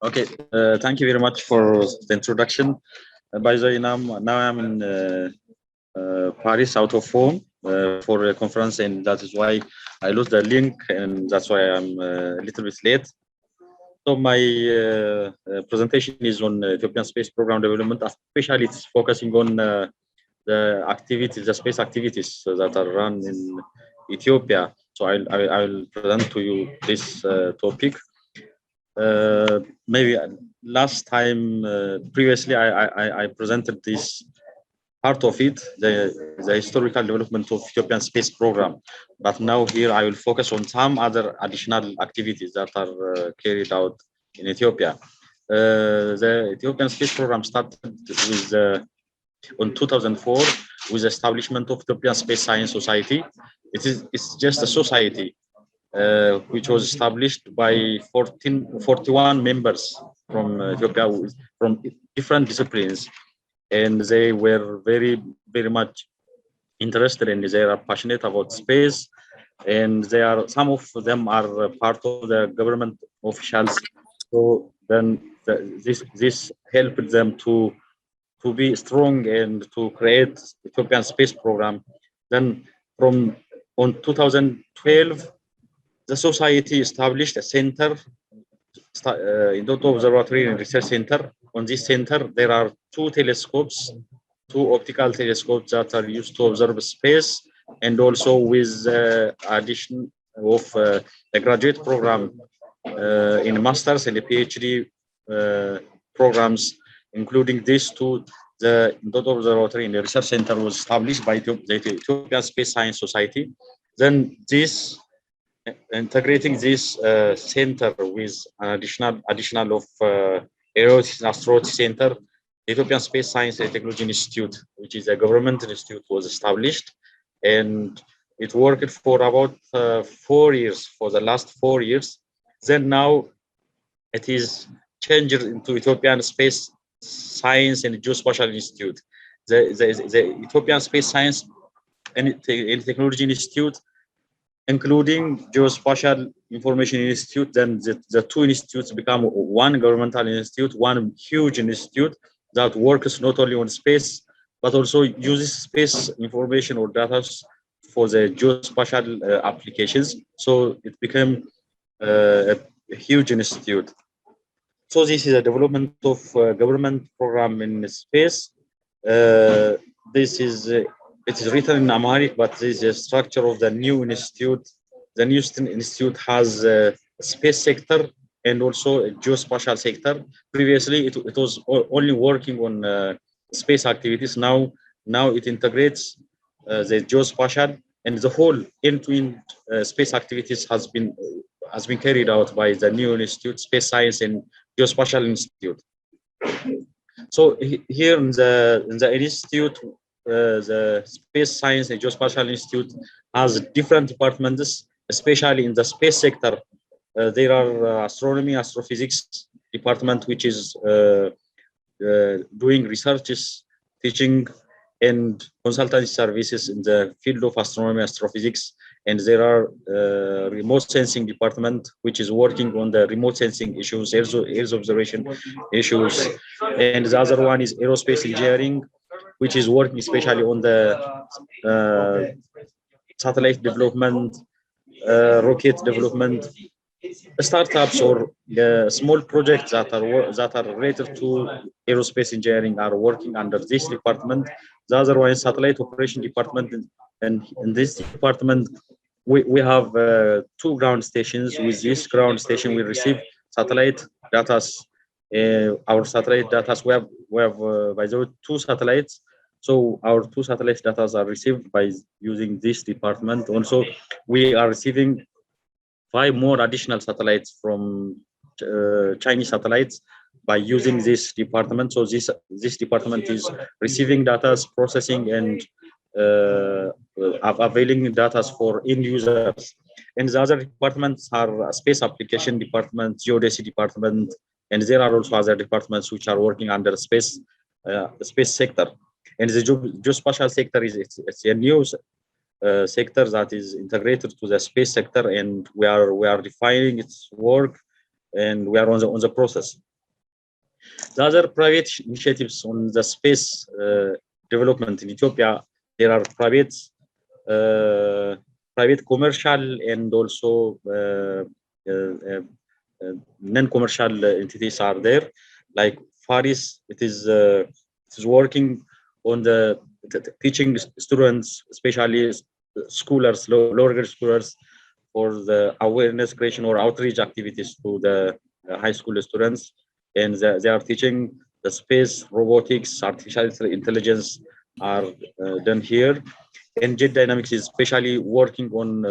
Okay, thank you very much for the introduction. By the way, now I'm in Paris, out of home for a conference, and that is why I lost the link, and that's why I'm a little bit late. So my presentation is on Ethiopian space program development, especially it's focusing on the activities, the space activities that are run in Ethiopia. So I'll present to you this topic. Maybe last time, previously, I presented this part of it, the historical development of Ethiopian space program. But now here I will focus on some other additional activities that are carried out in Ethiopia. The Ethiopian space program started with on 2004 with the establishment of Ethiopian Space Science Society. It's just a society which was established by 41 members from Ethiopia from different disciplines, and they were very much interested and they are passionate about space, and some of them are part of the government officials. So then this helped them to be strong and to create Ethiopian space program. Then from on 2012, the society established a center, Indoto Observatory and Research Center. On this center, there are two telescopes, two optical telescopes that are used to observe space, and also with addition of a graduate program in master's and a PhD programs, including these two. The Indoto Observatory and the Research Center was established by the Ethiopian Space Science Society. Then this integrating this center with an additional of Aeronautics and Astronautics Center, the Ethiopian Space Science and Technology Institute, which is a government institute, was established, and it worked for about 4 years, for the last 4 years. Then now it is changed into Ethiopian Space Science and Geospatial Institute. The Ethiopian Space Science and Technology Institute, including Geospatial Information Institute, then the two institutes become one governmental institute, one huge institute that works not only on space, but also uses space information or data for the geospatial applications. So it became a huge institute. So this is a development of government program in space. This is it is written in Amharic, but this is the structure of the new institute. The new institute has a space sector and also a geospatial sector. Previously, it was only working on space activities. Now it integrates the geospatial, and the whole end-to-end space activities has been carried out by the new institute, Space Science and Geospatial Institute. So here in the institute, the Space Science and Geospatial Institute has different departments, especially in the space sector. There are astronomy, astrophysics department, which is doing researches, teaching, and consultancy services in the field of astronomy, astrophysics. And there are remote sensing department, which is working on the remote sensing issues, Earth observation issues. And the other one is aerospace engineering, which is working especially on the satellite development, rocket development, startups or small projects that are related to aerospace engineering are working under this department. The other one is satellite operation department, and in this department we have two ground stations. With this ground station, we receive satellite data. Our satellite data, we have by the way, two satellites. So our two satellite data are received by using this department. Also, we are receiving 5 more additional satellites from Chinese satellites by using this department. So this department is receiving data, processing, and availing data for end users. And the other departments are space application department, geodesy department, and there are also other departments which are working under space sector. And the geospatial sector it's a new sector that is integrated to the space sector, and we are defining its work, and we are on the process. The other private initiatives on the space development in Ethiopia, there are private commercial and also non-commercial entities are there. Like Faris, it is working on the teaching students, especially schoolers, lower grade schoolers, for the awareness creation or outreach activities to the high school students, and they are teaching the space, robotics, artificial intelligence are done here. And Jet Dynamics is especially working on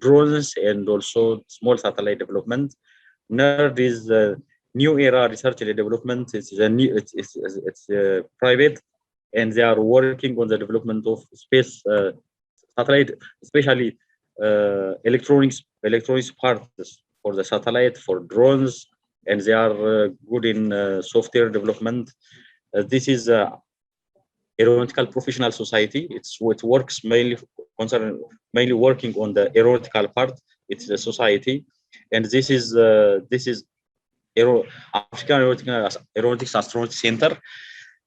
drones and also small satellite development. NERD is new era research and development. It's private, and they are working on the development of space satellite, especially electronics parts for the satellite, for drones, and they are good in software development. This is Aeronautical Professional Society. It works mainly working on the aeronautical part. It's a society, and this is African Aeronautics Astronaut Center.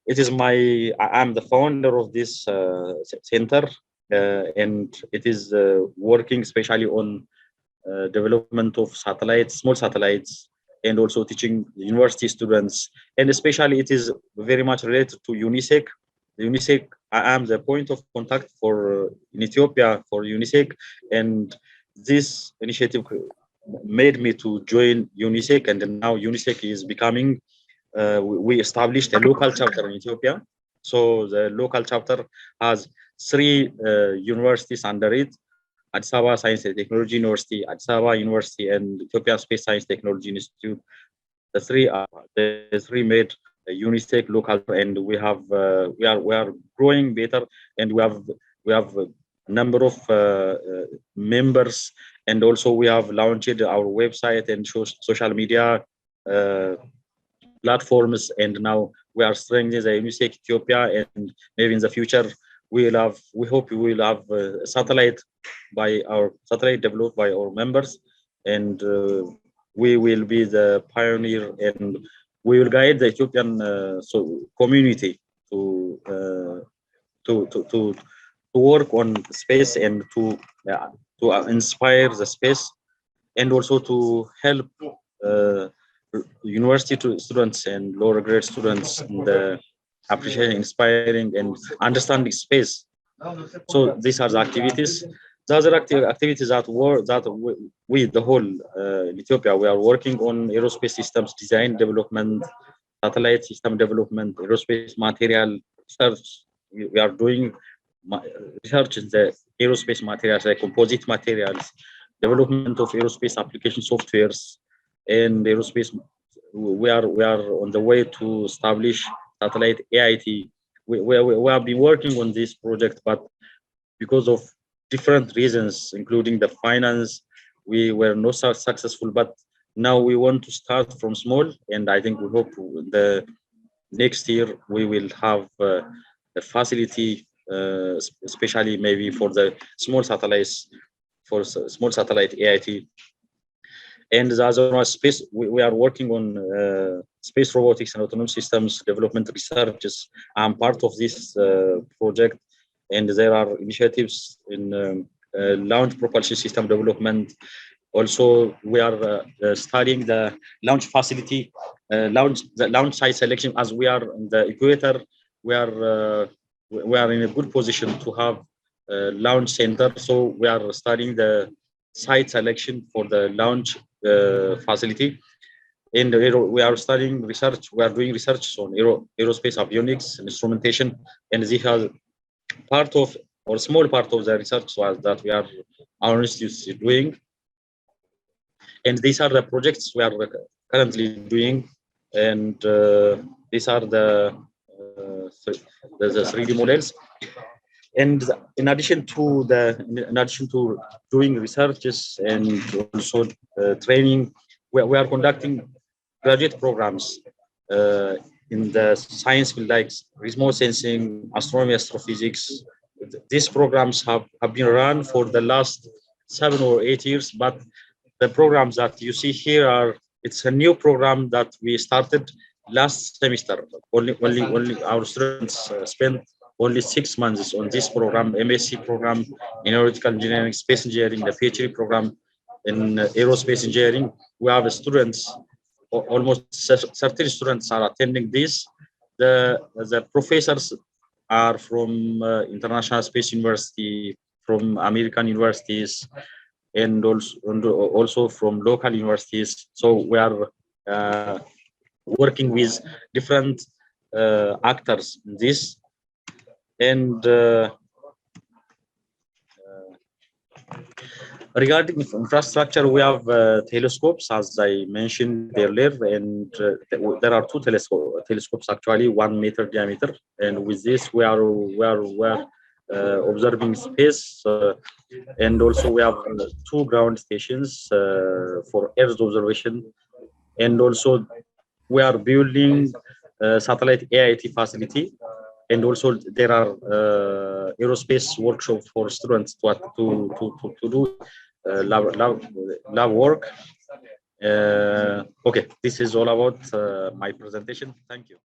It is I'm the founder of this center, and it is working especially on development of satellites, small satellites, and also teaching university students. And especially it is very much related to UNISEC. UNISEC, I am the point of contact for in Ethiopia for UNISEC, and this initiative made me to join UNISEC, and now UNISEC is becoming. We established a local chapter in Ethiopia. So the local chapter has 3 universities under it: Addis Ababa Science and Technology University, Addis Ababa University, and Ethiopian Space Science Technology Institute. The three made UNISEC local, and we are growing better, and we have a number of members, and also we have launched our website and social media platforms, and now we are strengthening the UNISEC Ethiopia, and maybe in the future we hope we will have satellite developed by our members, and we will be the pioneer, and we will guide the Ethiopian community to work on space and to inspire the space, and also to help university students and lower grade students in the appreciating, inspiring, and understanding space. So these are the activities. The other activities that we the whole in Ethiopia, we are working on aerospace systems design development, satellite system development, aerospace material research. We are doing research in the aerospace materials, like composite materials, development of aerospace application softwares, and aerospace. We are on the way to establish satellite AIT. We have been working on this project, but because of different reasons, including the finance, we were not so successful. But now we want to start from small, and I think we hope the next year we will have a facility, especially maybe for the small satellites, for small satellite AIT. And the other one, space, we are working on space robotics and autonomous systems development researches. I'm part of this project, and there are initiatives in launch propulsion system development. Also, we are studying the launch facility, the launch site selection. As we are in the equator, we are in a good position to have a launch center. So we are studying the site selection for the launch facility. And we are studying research. We are doing research on aerospace avionics and instrumentation, and this has part of or small part of the research that our institute is doing. And these are the projects we are currently doing, and these are the 3D models. And in addition to doing researches and also training, we are conducting graduate programs in the science field, like remote sensing, astronomy, astrophysics. These programs have been run for the last 7 or 8 years, but the programs that you see here it's a new program that we started last semester, only our students spent only 6 months on this program, MSc program in aeronautical engineering, space engineering, the PhD program in aerospace engineering. We have students, almost 30 students are attending this. The professors are from International Space University, from American universities, and also from local universities. So we are working with different actors in this. And regarding infrastructure, we have telescopes, as I mentioned earlier, and there are two telescopes actually, 1 meter diameter. And with this, we are observing space, and also we have two ground stations for Earth observation, and also we are building satellite AIT facility, and also there are aerospace workshop for students to do lab work. Okay, this is all about my presentation. Thank you.